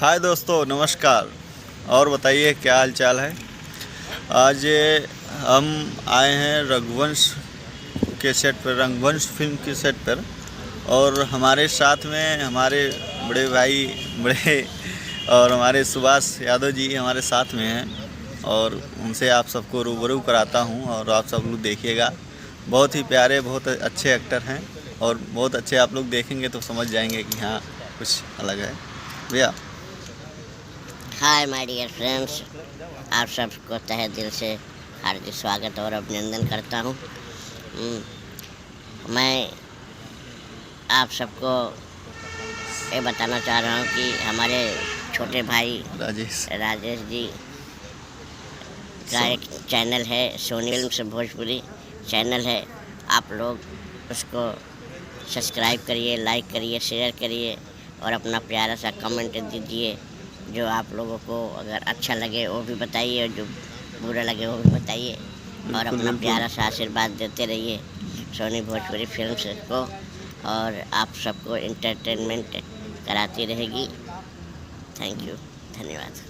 हाय दोस्तों, नमस्कार। और बताइए क्या हाल चाल है। आज हम आए हैं रघुवंश के सेट पर, रघुवंश फिल्म के सेट पर। और हमारे साथ में हमारे बड़े भाई बड़े और हमारे सुभाष यादव जी हमारे साथ में हैं। और उनसे आप सबको रूबरू कराता हूं और आप सब लोग देखिएगा। बहुत ही प्यारे, बहुत अच्छे एक्टर हैं और बहुत अच्छे। आप लोग देखेंगे तो समझ जाएंगे कि हाँ, कुछ अलग है भैया। हाय माय डियर फ्रेंड्स, आप सबको तहे दिल से हार्दिक स्वागत और अभिनंदन करता हूँ। मैं आप सबको ये बताना चाह रहा हूँ कि हमारे छोटे भाई राजेश राजेश जी का एक चैनल है, सोनी फिल्म्स भोजपुरी चैनल है। आप लोग उसको सब्सक्राइब करिए, लाइक करिए, शेयर करिए और अपना प्यारा सा कमेंट दीजिए। जो आप लोगों को अगर अच्छा लगे वो भी बताइए और जो बुरा लगे वो भी बताइए। और बिल्कुल अपना बिल्कुल। प्यारा सा आशीर्वाद देते रहिए सोनी भोजपुरी फिल्म्स को, और आप सबको एंटरटेनमेंट कराती रहेगी। थैंक यू, धन्यवाद।